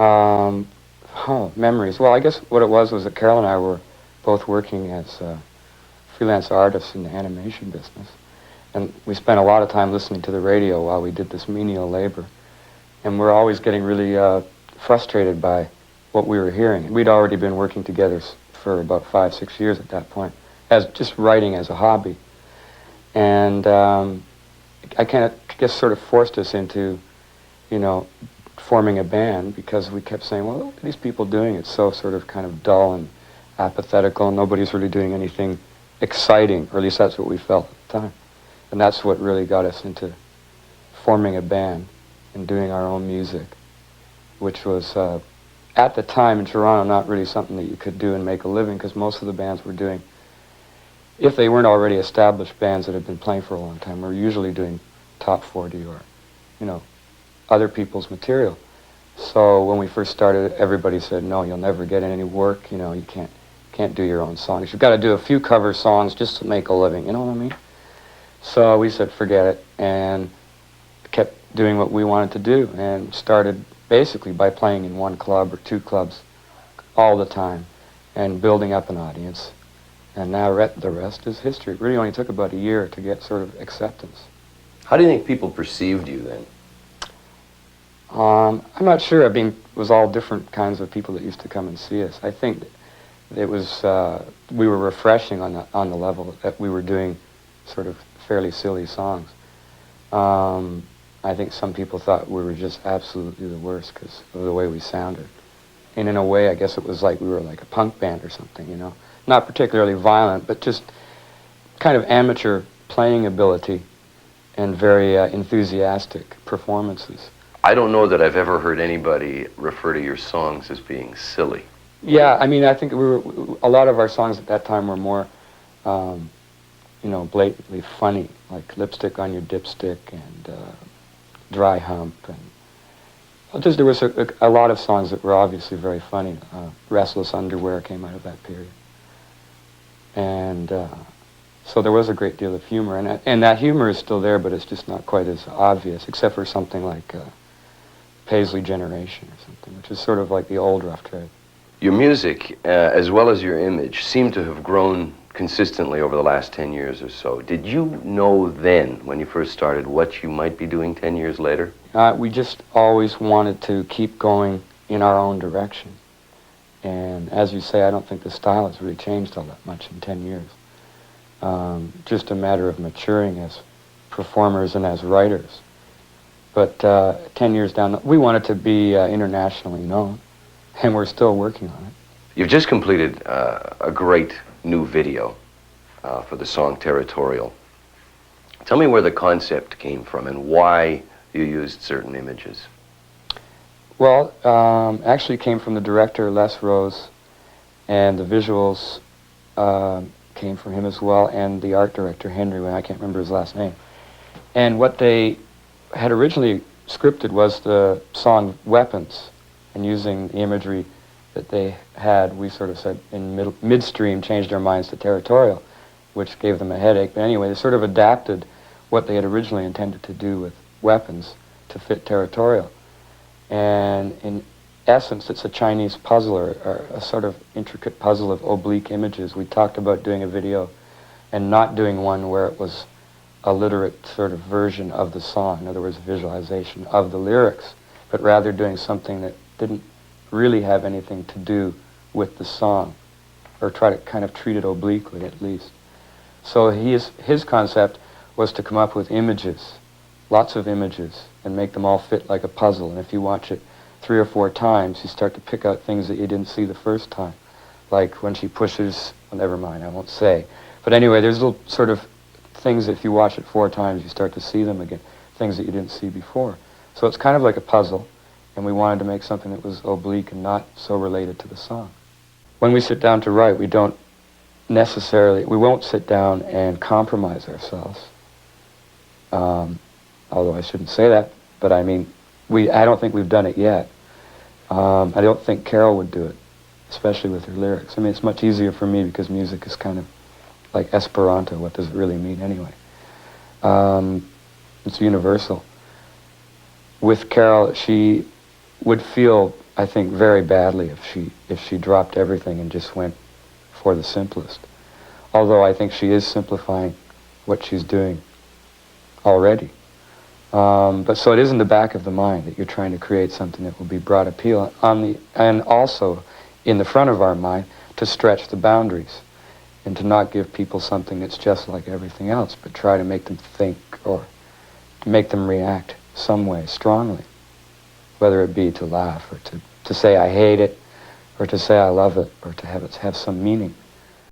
Um, Memories. Well, I guess what it was that Carol and I were both working as freelance artists in the animation business. And we spent a lot of time listening to the radio while we did this menial labor. And we're always getting really frustrated by what we were hearing. We'd already been working together for about 5-6 years at that point, as just writing as a hobby. And I kind of guess sort of forced us into, you know, forming a band, because we kept saying, well, what are these people doing? It's so sort of kind of dull and apathetical, and nobody's really doing anything exciting, or at least that's what we felt at the time. And that's what really got us into forming a band and doing our own music, which was, at the time in Toronto, not really something that you could do and make a living, because most of the bands were doing, if they weren't already established bands that had been playing for a long time, were usually doing top 40 or, you know, other people's material. So when we first started, everybody said, no, you'll never get any work, you know, you can't do your own songs. You've got to do a few cover songs just to make a living, you know what I mean? So we said, forget it, and kept doing what we wanted to do, and started basically by playing in one club or two clubs all the time and building up an audience. And now the rest is history. It really only took about a year to get sort of acceptance. How do you think people perceived you then? I'm not sure. I mean, it was all different kinds of people that used to come and see us. I think it was, we were refreshing on the level that we were doing sort of fairly silly songs. I think some people thought we were just absolutely the worst because of the way we sounded. And in a way, I guess it was like we were like a punk band or something, you know? Not particularly violent, but just kind of amateur playing ability and very enthusiastic performances. I don't know that I've ever heard anybody refer to your songs as being silly. Yeah, I mean, I think a lot of our songs at that time were more, you know, blatantly funny, like Lipstick on Your Dipstick and Dry Hump. And just, there was a lot of songs that were obviously very funny. Restless Underwear came out of that period. And so there was a great deal of humor, and that humor is still there, but it's just not quite as obvious, except for something like Paisley Generation or something, which is sort of like the old Rough Trade. Your music, as well as your image, seem to have grown consistently over the last 10 years or so. Did you know then, when you first started, what you might be doing 10 years later? We just always wanted to keep going in our own direction. And as you say, I don't think the style has really changed all that much in 10 years. Just a matter of maturing as performers and as writers. But 10 years down, we wanted to be internationally known, and we're still working on it. You've just completed a great new video for the song Territorial. Tell me where the concept came from and why you used certain images. Well, actually came from the director, Les Rose, and the visuals came from him as well, and the art director, Henry, I can't remember his last name. And what they had originally scripted was the song Weapons, and using the imagery that they had, we sort of said in midstream changed our minds to Territorial, which gave them a headache. But anyway, they sort of adapted what they had originally intended to do with Weapons to fit Territorial. And in essence, it's a Chinese puzzle, or a sort of intricate puzzle of oblique images. We talked about doing a video and not doing one where it was a literate sort of version of the song, in other words, visualization of the lyrics, but rather doing something that didn't really have anything to do with the song, or try to kind of treat it obliquely at least. So his concept was to come up with images, lots of images, and make them all fit like a puzzle. And if you watch it 3 or 4 times, you start to pick out things that you didn't see the first time. Like when she pushes, well, never mind, I won't say. But anyway, there's little sort of things that if you watch it 4 times, you start to see them again, things that you didn't see before. So it's kind of like a puzzle, and we wanted to make something that was oblique and not so related to the song. When we sit down to write, we won't sit down and compromise ourselves. Although I shouldn't say that, but I mean, I don't think we've done it yet. I don't think Carol would do it, especially with her lyrics. I mean, it's much easier for me because music is kind of like Esperanto. What does it really mean anyway? It's universal. With Carol, she would feel I think, very badly if she dropped everything and just went for the simplest. Although I think she is simplifying what she's doing already. But so it is in the back of the mind that you're trying to create something that will be broad appeal and also in the front of our mind to stretch the boundaries and to not give people something that's just like everything else, but try to make them think or to make them react some way strongly, whether it be to laugh or to say I hate it or to say I love it or to have it have some meaning.